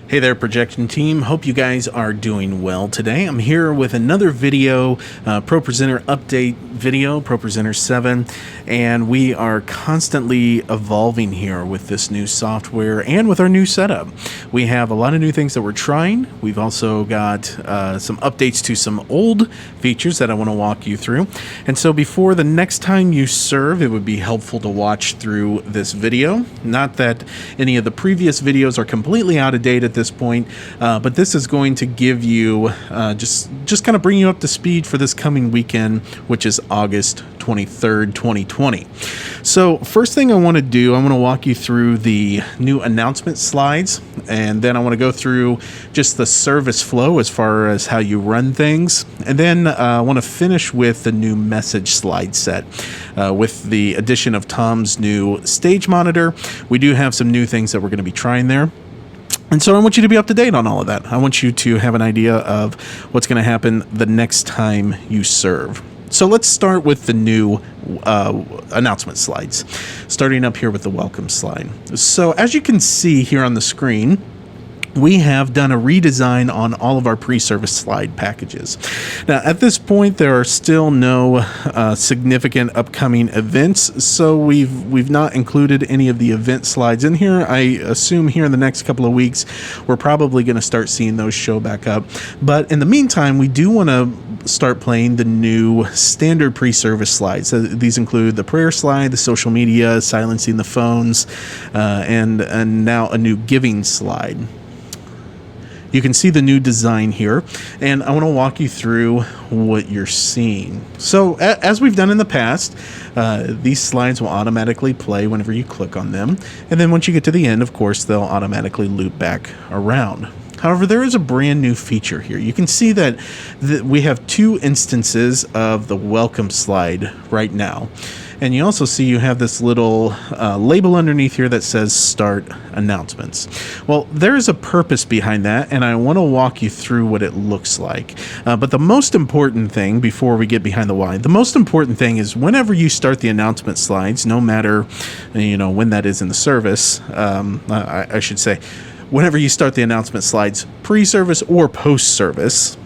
Hey there, projection team. Hope you guys are doing well today. I'm here with another video, ProPresenter update video, ProPresenter 7, and we are constantly evolving here with this new software and with our new setup. We have a lot of new things that we're trying. We've also got some updates to some old features that I want to walk you through. And so before the next time you serve, it would be helpful to watch through this video. Not that any of the previous videos are completely out of date at this point, but this is going to give you just kind of bring you up to speed for this coming weekend, which is August 23rd, 2020. So first thing I want to do, I want to walk you through the new announcement slides, and then I want to go through just the service flow as far as how you run things, and then I want to finish with the new message slide set. With the addition of Tom's new stage monitor, we do have some new things that we're going to be trying there. And so I want you to be up to date on all of that. I want you to have an idea of what's going to happen the next time you serve. So let's start with the new announcement slides, starting up here with the welcome slide. So as you can see here on the screen, we have done a redesign on all of our pre-service slide packages. Now, at this point, there are still no significant upcoming events, so we've not included any of the event slides in here. I assume here in the next couple of weeks, we're probably going to start seeing those show back up. But in the meantime, we do want to start playing the new standard pre-service slides. So these include the prayer slide, the social media, silencing the phones, and now a new giving slide. You can see the new design here, and I want to walk you through what you're seeing. So as we've done in the past, these slides will automatically play whenever you click on them, and then once you get to the end, of course, they'll automatically loop back around. However, there is a brand new feature here. You can see that we have two instances of the welcome slide right now. And you also see you have this little label underneath here that says Start Announcements. Well, there is a purpose behind that, and I want to walk you through what it looks like. But the most important thing, before we get behind the why, the most important thing is whenever you start the announcement slides, no matter when that is in the service, I should say, whenever you start the announcement slides, pre-service or post-service,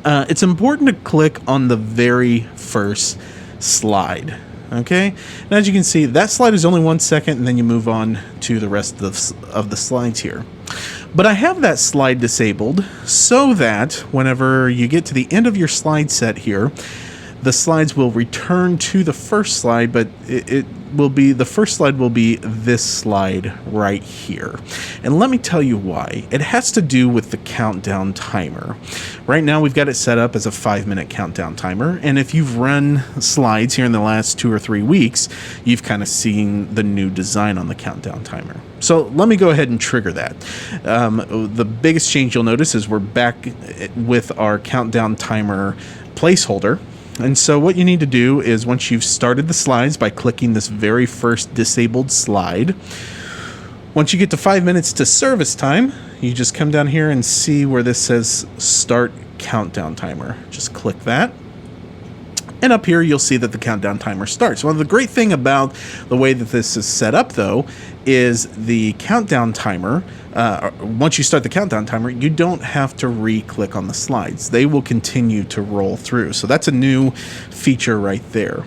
it's important to click on the very first slide. Okay, and as you can see, that slide is only 1 second, and then you move on to the rest of the slides here. But I have that slide disabled so that whenever you get to the end of your slide set here, the slides will return to the first slide, but the first slide will be this slide right here. And let me tell you why. It has to do with the countdown timer. Right now we've got it set up as a 5-minute countdown timer, and if you've run slides here in the last 2 or 3 weeks, you've kind of seen the new design on the countdown timer. So let me go ahead and trigger that. The biggest change you'll notice is we're back with our countdown timer placeholder. And so what you need to do is, once you've started the slides by clicking this very first disabled slide, once you get to 5 minutes to service time, you just come down here and see where this says Start Countdown Timer. Just click that. And up here, you'll see that the countdown timer starts. Well, the great thing about the way that this is set up, though, is the countdown timer, once you start the countdown timer, you don't have to re-click on the slides. They will continue to roll through. So that's a new feature right there.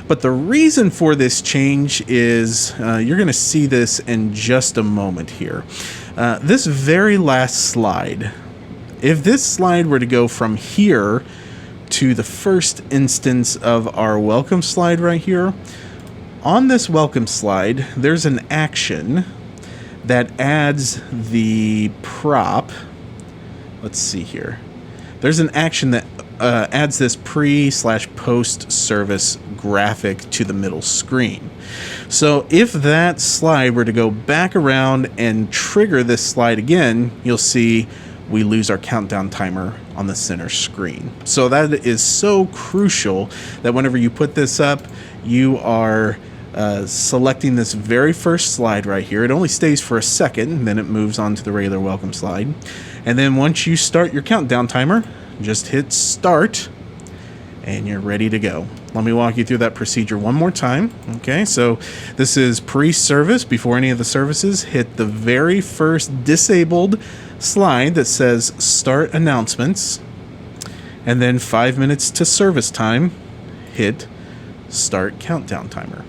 But the reason for this change is you're going to see this in just a moment here. This very last slide, if this slide were to go from here to the first instance of our welcome slide right here, on this welcome slide, there's an action that adds the prop. Let's see here. There's an action that adds this pre/post service graphic to the middle screen. So if that slide were to go back around and trigger this slide again, you'll see we lose our countdown timer on the center screen. So that is so crucial that whenever you put this up, you are selecting this very first slide right here. It only stays for a second, then it moves on to the regular welcome slide. And then once you start your countdown timer, just hit start and you're ready to go. let me walk you through that procedure one more time. Okay, so this is pre-service. Before any of the services, hit the very first disabled slide that says Start Announcements, and then 5 minutes to service time, hit Start Countdown Timer.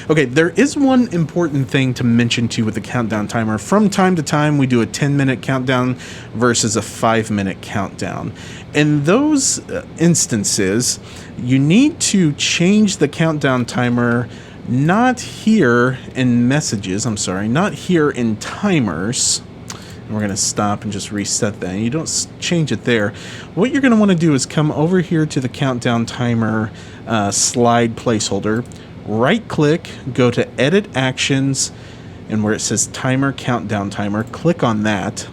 Okay, there is one important thing to mention to you with the countdown timer. From time to time, we do a 10-minute countdown versus a 5-minute countdown. In those instances, you need to change the countdown timer not here in messages, not here in timers. And we're going to stop and just reset that. You don't change it there. What you're going to want to do is come over here to the countdown timer slide placeholder. Right click, go to Edit Actions, and where it says Timer, Countdown Timer, click on that,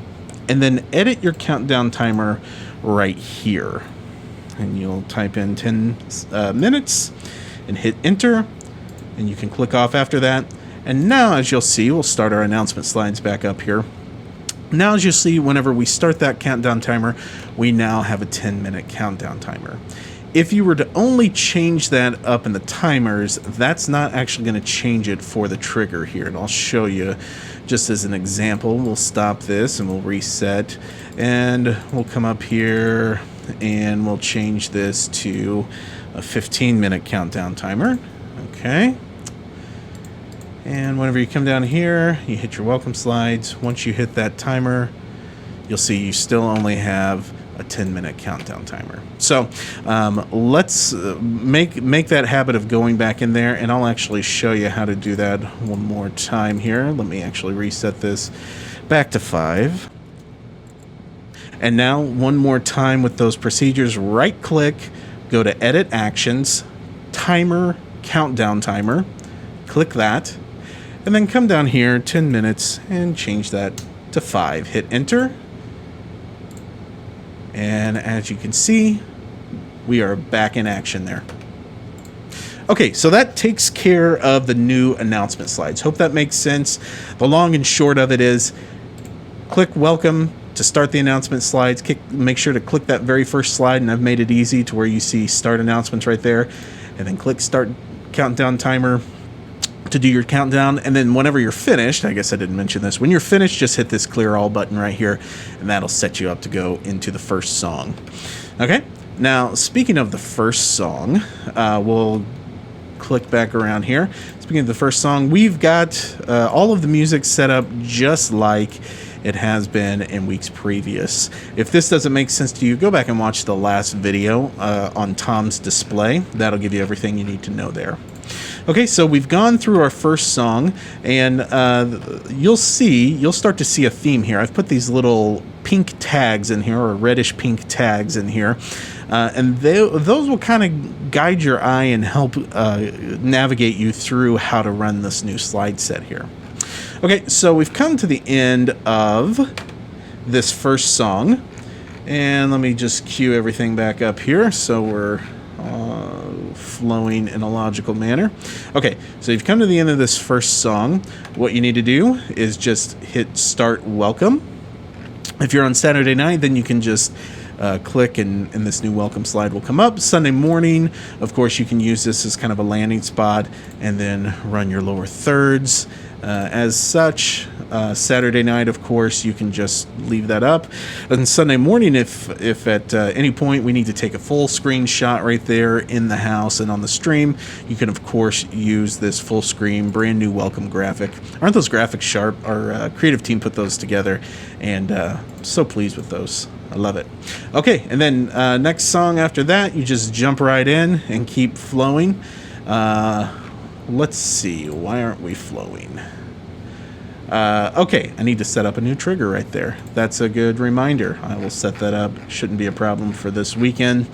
and then edit your countdown timer right here. And you'll type in 10 minutes and hit Enter, and you can click off after that. And now, as you'll see, we'll start our announcement slides back up here. Now, as you see, whenever we start that countdown timer, we now have a 10-minute countdown timer. If you were to only change that up in the timers, that's not actually going to change it for the trigger here. And I'll show you just as an example. We'll stop this and we'll reset. And we'll come up here and we'll change this to a 15-minute countdown timer. Okay. And whenever you come down here, you hit your welcome slides. Once you hit that timer, you'll see you still only have a 10-minute countdown timer. So let's make that habit of going back in there, and I'll actually show you how to do that one more time here. Let me actually reset this back to 5. And now one more time with those procedures, right click, go to Edit Actions, Timer, Countdown Timer, click that, and then come down here 10 minutes and change that to 5. Hit Enter. And as you can see, we are back in action there. Okay, so that takes care of the new announcement slides. Hope that makes sense. The long and short of it is, click Welcome to start the announcement slides. Make sure to click that very first slide, and I've made it easy to where you see Start Announcements right there. And then click Start Countdown Timer to do your countdown, and then whenever you're finished, I guess I didn't mention this, when you're finished, just hit this Clear All button right here, and that'll set you up to go into the first song. Okay, now speaking of the first song, we'll click back around here. Speaking of the first song, we've got all of the music set up just like it has been in weeks previous. If this doesn't make sense to you, go back and watch the last video on Tom's display. That'll give you everything you need to know there. Okay, so we've gone through our first song, and you'll start to see a theme here. I've put these little pink tags in here, or reddish pink tags in here, and those will kind of guide your eye and help navigate you through how to run this new slide set here. Okay, so we've come to the end of this first song, and let me just cue everything back up here so we're flowing in a logical manner. Okay, so you've come to the end of this first song. What you need to do is just hit Start Welcome. If you're on Saturday night, then you can just click and this new welcome slide will come up. Sunday morning, of course, you can use this as kind of a landing spot and then run your lower thirds. As such, Saturday night, of course, you can just leave that up. And Sunday morning, if at any point we need to take a full screen shot right there in the house and on the stream, you can, of course, use this full screen, brand new welcome graphic. Aren't those graphics sharp? Our creative team put those together, and so pleased with those. I love it. Okay, and then next song after that, you just jump right in and keep flowing. Let's see, why aren't we flowing? Okay, I need to set up a new trigger right there. That's a good reminder. I will set that up. Shouldn't be a problem for this weekend.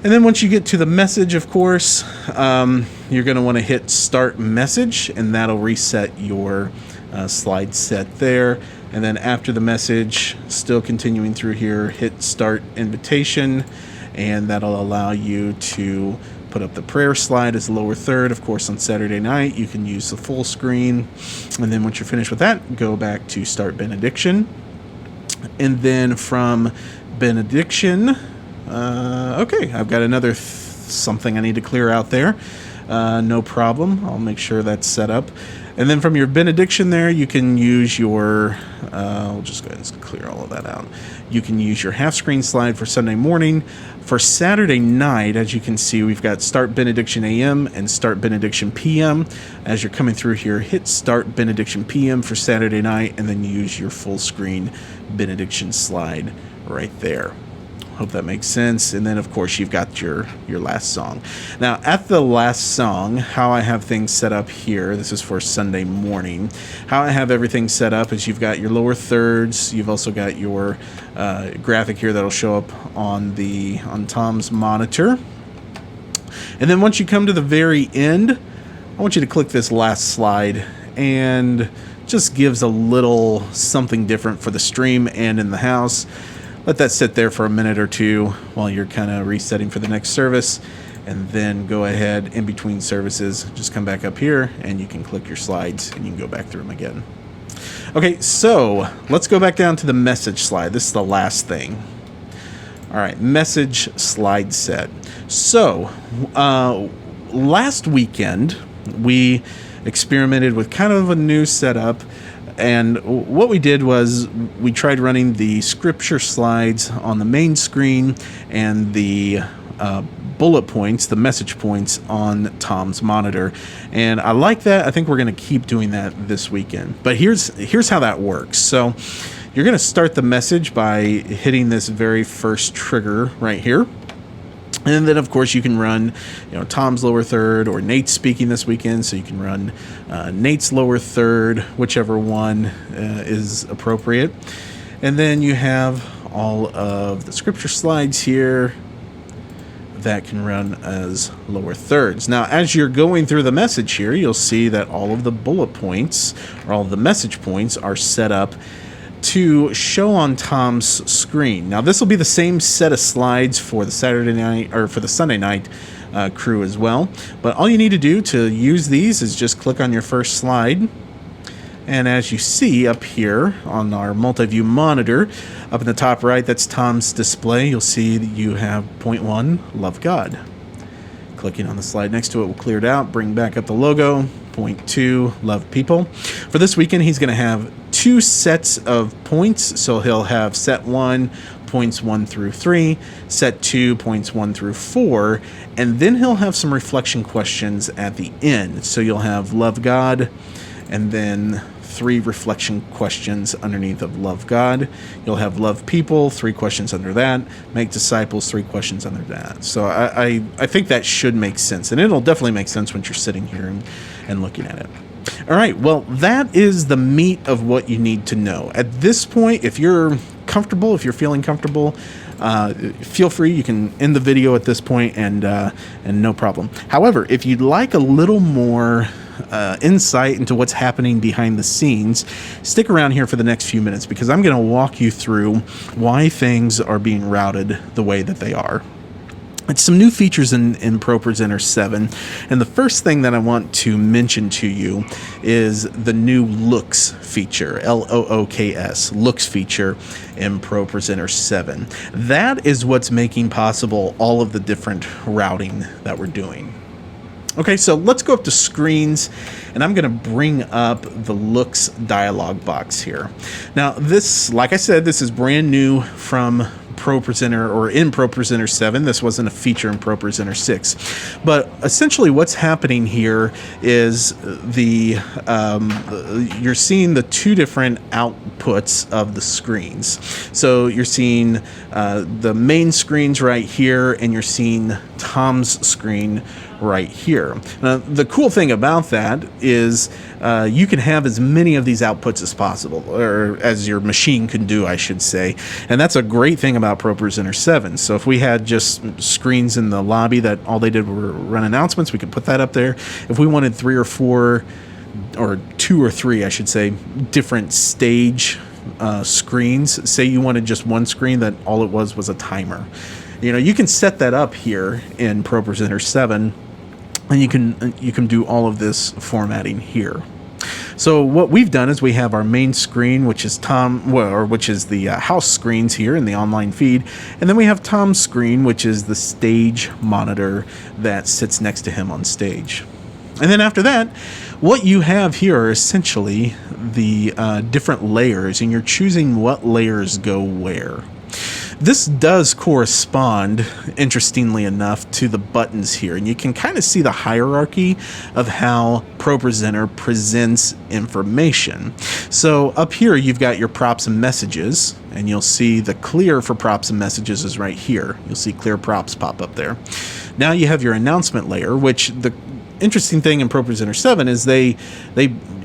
And then once you get to the message, of course, you're going to want to hit Start Message, and that'll reset your slide set there. And then after the message, still continuing through here, hit Start Invitation, and that'll allow you to put up the prayer slide as a lower third. Of course, on Saturday night, you can use the full screen. And then once you're finished with that, go back to Start Benediction. And then from Benediction, okay, I've got another something I need to clear out there, no problem. I'll make sure that's set up. And then from your benediction there, you can use your, we'll just go ahead and clear all of that out. You can use your half screen slide for Sunday morning. For Saturday night, as you can see, we've got Start Benediction AM and Start Benediction PM. As you're coming through here, hit Start Benediction PM for Saturday night, and then use your full screen benediction slide right there. Hope that makes sense. And then, of course, you've got your last song. Now, at the last song, how I have things set up here, this is for Sunday morning, how I have everything set up is you've got your lower thirds. You've also got your graphic here that'll show up on Tom's monitor. And then once you come to the very end, I want you to click this last slide, and just gives a little something different for the stream and in the house. Let that sit there for a minute or two while you're kind of resetting for the next service, and then go ahead in between services, just come back up here and you can click your slides and you can go back through them again. Okay, so let's go back down to the message slide. This is the last thing. All right, message slide set. So last weekend we experimented with kind of a new setup. And what we did was we tried running the scripture slides on the main screen and the bullet points, the message points on Tom's monitor. And I like that. I think we're going to keep doing that this weekend. But here's how that works. So you're going to start the message by hitting this very first trigger right here. And then, of course, you can run, Tom's lower third, or Nate's speaking this weekend, so you can run Nate's lower third, whichever one is appropriate. And then you have all of the scripture slides here that can run as lower thirds. Now, as you're going through the message here, you'll see that all of the bullet points, or all of the message points, are set up to show on Tom's screen. Now, this will be the same set of slides for the Saturday night, or for the Sunday night crew as well. But all you need to do to use these is just click on your first slide. And as you see up here on our multi-view monitor, up in the top right, that's Tom's display. You'll see that you have point 1, Love God. Clicking on the slide next to it will clear it out, bring back up the logo. Point 2, Love People. For this weekend, he's going to have 2 sets of points. So he'll have set 1, points 1 through 3, set 2, points 1 through 4, and then he'll have some reflection questions at the end. So you'll have Love God, and then 3 reflection questions underneath of Love God. You'll have Love People, 3 questions under that. Make Disciples, 3 questions under that. So I think that should make sense, and it'll definitely make sense once you're sitting here and looking at it. All right, well, that is the meat of what you need to know. At this point, if you're comfortable, if you're feeling comfortable, feel free. You can end the video at this point, and no problem. However, if you'd like a little more insight into what's happening behind the scenes, stick around here for the next few minutes, because I'm going to walk you through why things are being routed the way that they are. It's some new features in ProPresenter 7, and the first thing that I want to mention to you is the new Looks feature, L-O-O-K-S, Looks feature in ProPresenter 7. That is what's making possible all of the different routing that we're doing. Okay, so let's go up to screens, and I'm going to bring up the Looks dialog box here. Now, this, like I said, this is brand new from ProPresenter, or in ProPresenter 7. This wasn't a feature in ProPresenter 6. But essentially what's happening here is you're seeing the 2 different outputs of the screens. So you're seeing the main screens right here, and you're seeing Tom's screen right here. Now, the cool thing about that is you can have as many of these outputs as possible, or as your machine can do, I should say. And that's a great thing about ProPresenter 7. So if we had just screens in the lobby that all they did were run announcements, we could put that up there. If we wanted 3 or 4, or 2 or 3, I should say, different stage screens, say you wanted just one screen that all it was a timer. You can set that up here in ProPresenter 7, and you can do all of this formatting here. So what we've done is we have our main screen, which is which is the house screens here in the online feed, and then we have Tom's screen, which is the stage monitor that sits next to him on stage. And then after that, what you have here are essentially the different layers, and you're choosing what layers go where. This does correspond, interestingly enough, to the buttons here, and you can kind of see the hierarchy of how ProPresenter presents information. So up here, you've got your props and messages, and you'll see the clear for props and messages is right here. You'll see clear props pop up there. Now you have your announcement layer, which the interesting thing in ProPresenter 7 is they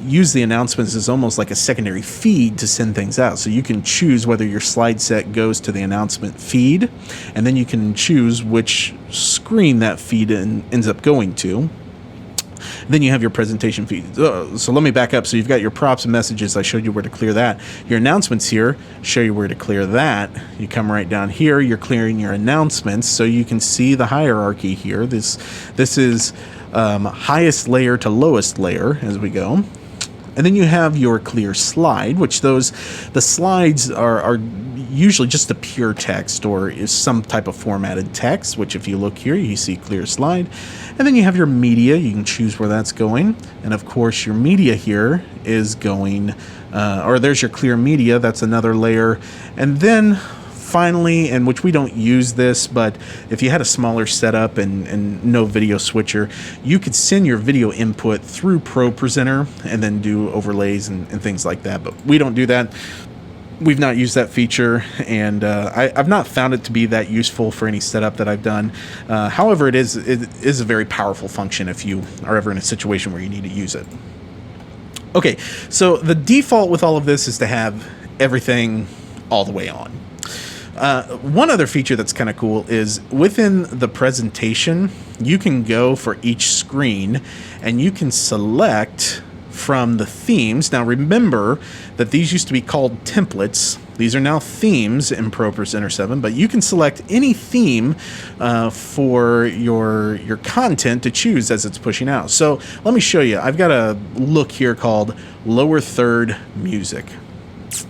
use the announcements as almost like a secondary feed to send things out. So you can choose whether your slide set goes to the announcement feed, and then you can choose which screen that feed ends up going to. Then you have your presentation feed. So let me back up. So you've got your props and messages. I showed you where to clear that. Your announcements here show you where to clear that. You come right down here. You're clearing your announcements, so you can see the hierarchy here. This is highest layer to lowest layer as we go. And then you have your clear slide, which the slides are usually just a pure text or is some type of formatted text, which if you look here, you see clear slide. And then you have your media. You can choose where that's going. And of course, your media here is going, or there's your clear media. That's another layer. And then finally, and which we don't use this, but if you had a smaller setup and no video switcher, you could send your video input through ProPresenter and then do overlays and things like that. But we don't do that. We've not used that feature, and I've not found it to be that useful for any setup that I've done. However, it is a very powerful function if you are ever in a situation where you need to use it. Okay, so the default with all of this is to have everything all the way on. One other feature that's kind of cool is within the presentation, you can go for each screen and you can select from the themes. Now remember that these used to be called templates. These are now themes in ProPresenter 7, but you can select any theme for your content to choose as it's pushing out. So let me show you. I've got a look here called lower third music.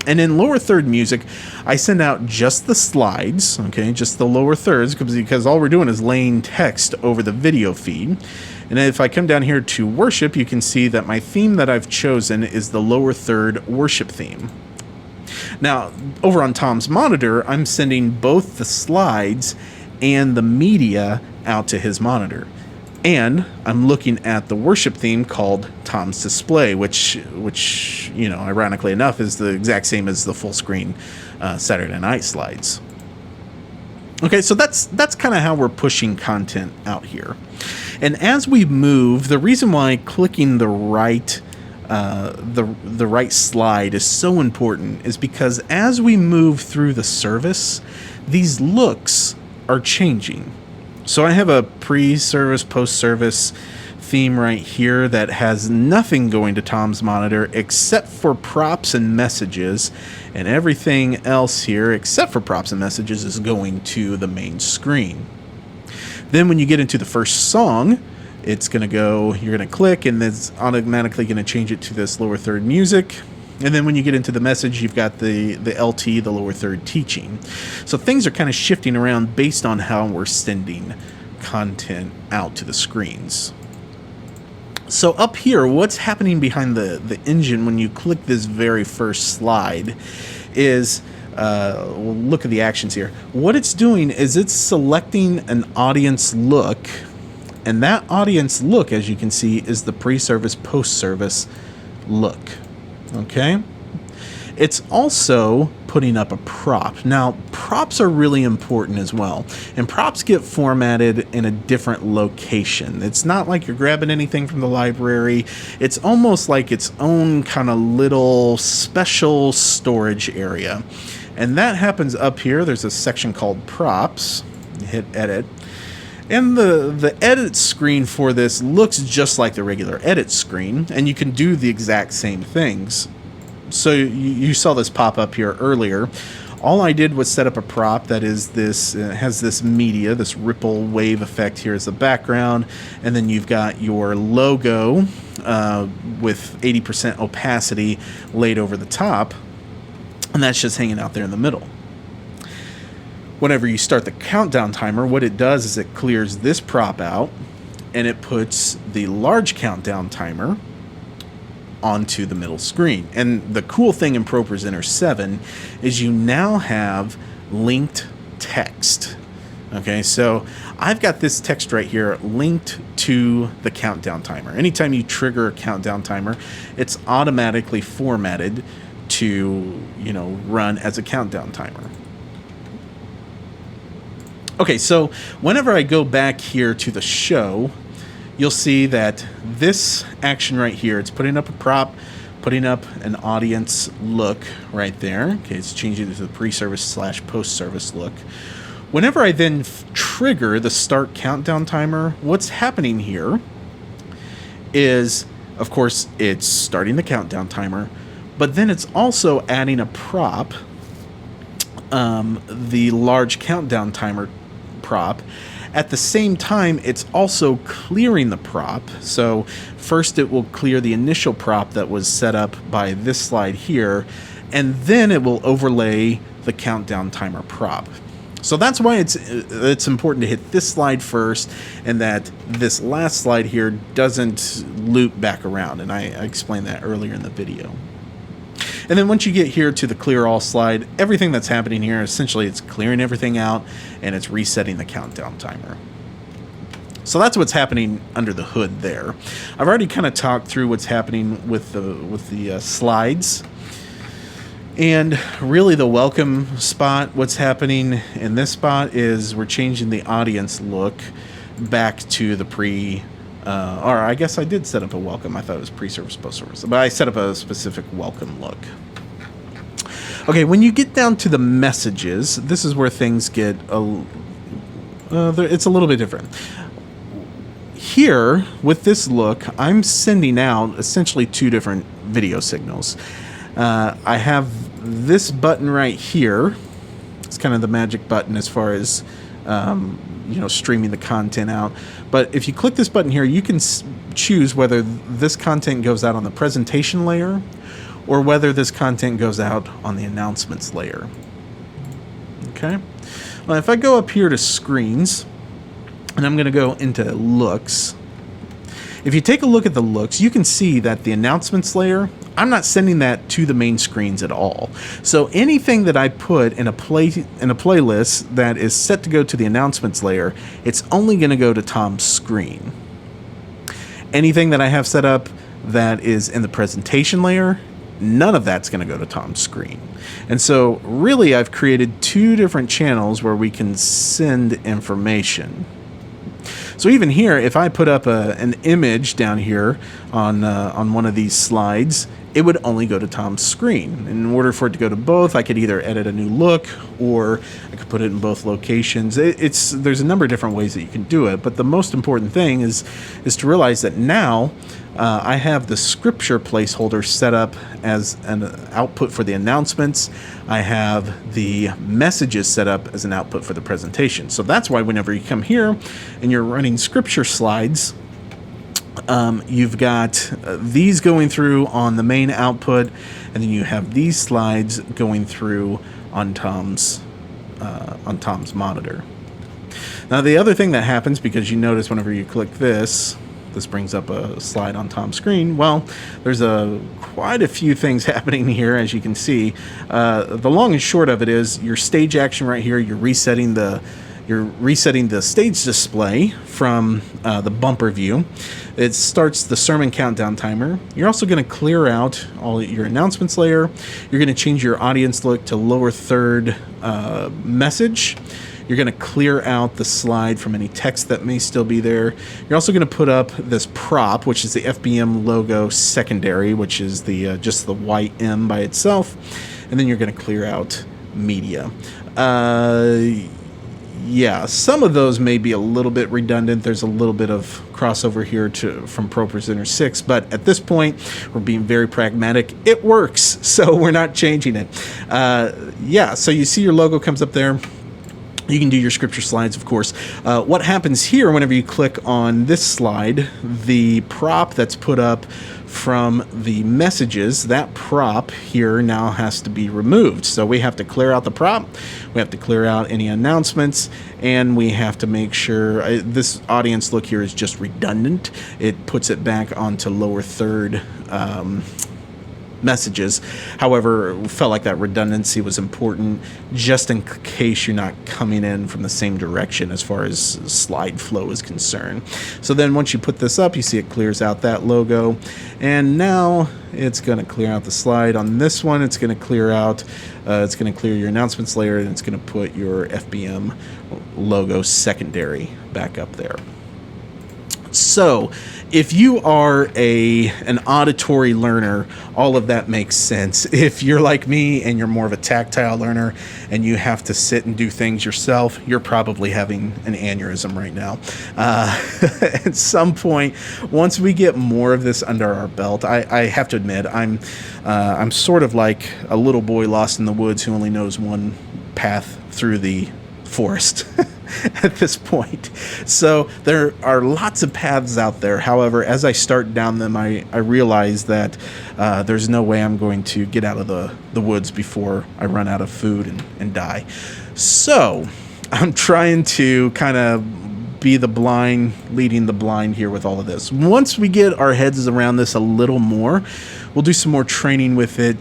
And in lower third music, I send out just the slides, okay, just the lower thirds, because all we're doing is laying text over the video feed. And if I come down here to worship, you can see that my theme that I've chosen is the lower third worship theme. Now, over on Tom's monitor, I'm sending both the slides and the media out to his monitor. And I'm looking at the worship theme called Tom's Display, which you know, ironically enough, is the exact same as the full screen Saturday Night Slides. Okay, so that's kind of how we're pushing content out here. And as we move, the reason why clicking the right slide is so important is because as we move through the service, these looks are changing. So I have a pre-service, post-service theme right here that has nothing going to Tom's monitor except for props and messages, and everything else here except for props and messages is going to the main screen. Then when you get into the first song, it's going to go, you're going to click, and it's automatically going to change it to this lower third music. And then when you get into the message, you've got the LT, the lower third teaching. So things are kind of shifting around based on how we're sending content out to the screens. So up here, what's happening behind the engine when you click this very first slide is, we'll look at the actions here. What it's doing is it's selecting an audience look, and that audience look, as you can see, is the pre-service, post-service look. Okay, it's also putting up a prop. Now, props are really important as well, and props get formatted in a different location. It's not like you're grabbing anything from the library. It's almost like its own kind of little special storage area, and that happens up here. There's a section called props. You hit edit. And the edit screen for this looks just like the regular edit screen, and you can do the exact same things. So you saw this pop up here earlier. All I did was set up a prop that is this, has this media, this ripple wave effect here as the background, and then you've got your logo with 80% opacity laid over the top, and that's just hanging out there in the middle. Whenever you start the countdown timer, what it does is it clears this prop out, and it puts the large countdown timer onto the middle screen. And the cool thing in ProPresenter 7 is you now have linked text. Okay, so I've got this text right here linked to the countdown timer. Anytime you trigger a countdown timer, it's automatically formatted to, you know, run as a countdown timer. Okay, so whenever I go back here to the show, you'll see that this action right here, it's putting up a prop, putting up an audience look right there. Okay, it's changing it to the pre-service / post-service look. Whenever I then trigger the start countdown timer, what's happening here is, of course, it's starting the countdown timer, but then it's also adding a prop, the large countdown timer prop. At the same time, it's also clearing the prop. So first it will clear the initial prop that was set up by this slide here, and then it will overlay the countdown timer prop. So that's why it's important to hit this slide first, and that this last slide here doesn't loop back around, and I explained that earlier in the video. And then once you get here to the clear all slide, everything that's happening here, essentially it's clearing everything out and it's resetting the countdown timer. So that's what's happening under the hood there. I've already kind of talked through what's happening with the slides. And really the welcome spot, what's happening in this spot is we're changing the audience look back to the or I guess I did set up a welcome. I thought it was pre-service, post-service, but I set up a specific welcome look. Okay, when you get down to the messages, this is where things get it's a little bit different. Here, with this look, I'm sending out essentially two different video signals. I have this button right here. It's kind of the magic button as far as you know, streaming the content out. But if you click this button here, you can choose whether this content goes out on the presentation layer or whether this content goes out on the announcements layer. Okay. Well, if I go up here to screens, and I'm going to go into looks. If you take a look at the looks, you can see that the announcements layer, I'm not sending that to the main screens at all. So anything that I put in a playlist that is set to go to the announcements layer, it's only going to go to Tom's screen. Anything that I have set up that is in the presentation layer, none of that's going to go to Tom's screen. And so really I've created two different channels where we can send information. So even here, if I put up an image down here on one of these slides, it would only go to Tom's screen. In order for it to go to both, I could either edit a new look or I could put it in both locations. There's a number of different ways that you can do it, but the most important thing is to realize that now I have the scripture placeholder set up as an output for the announcements. I have the messages set up as an output for the presentation. So that's why whenever you come here and you're running scripture slides, you've got these going through on the main output, and then you have these slides going through on Tom's monitor. Now the other thing that happens, because you notice whenever you click this brings up a slide on Tom's screen. Well, there's quite a few things happening here, as you can see. The long and short of it is your stage action right here. You're resetting the stage display from the bumper view. It starts the sermon countdown timer. You're also going to clear out all your announcements layer. You're going to change your audience look to lower third message. You're going to clear out the slide from any text that may still be there. You're also going to put up this prop, which is the FBM logo secondary, which is the just the white M by itself. And then you're going to clear out media. yeah, some of those may be a little bit redundant. There's a little bit of crossover here from ProPresenter 6, but at this point, we're being very pragmatic. It works, so we're not changing it. Yeah, so you see your logo comes up there. You can do your scripture slides, of course. What happens here whenever you click on this slide, the prop that's put up from the messages, that prop here now has to be removed. So we have to clear out the prop, we have to clear out any announcements, and we have to make sure this audience look here is just redundant. It puts it back onto lower third messages. However, we felt like that redundancy was important just in case you're not coming in from the same direction as far as slide flow is concerned. So then once you put this up, you see it clears out that logo, and now it's going to clear out the slide. On this one, it's going to clear out, it's going to clear your announcements layer, and it's going to put your FBM logo secondary back up there. So if you are an auditory learner, all of that makes sense. If you're like me and you're more of a tactile learner and you have to sit and do things yourself, you're probably having an aneurysm right now. At some point, once we get more of this under our belt, I have to admit, I'm sort of like a little boy lost in the woods who only knows one path through the forest. At this point. So there are lots of paths out there. However, as I start down them, I realize that there's no way I'm going to get out of the woods before I run out of food and die. So I'm trying to kind of be the blind, leading the blind here with all of this. Once we get our heads around this a little more, we'll do some more training with it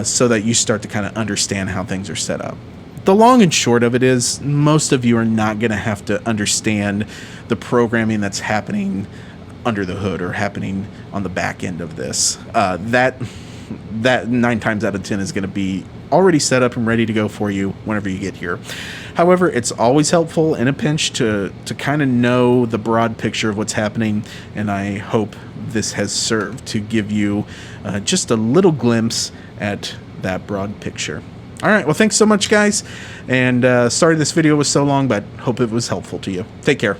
so that you start to kind of understand how things are set up. The long and short of it is most of you are not going to have to understand the programming that's happening under the hood or happening on the back end of this. That 9 times out of 10 is going to be already set up and ready to go for you whenever you get here. However, it's always helpful in a pinch to kind of know the broad picture of what's happening, and I hope this has served to give you just a little glimpse at that broad picture. All right, well, thanks so much, guys, and sorry this video was so long, but hope it was helpful to you. Take care.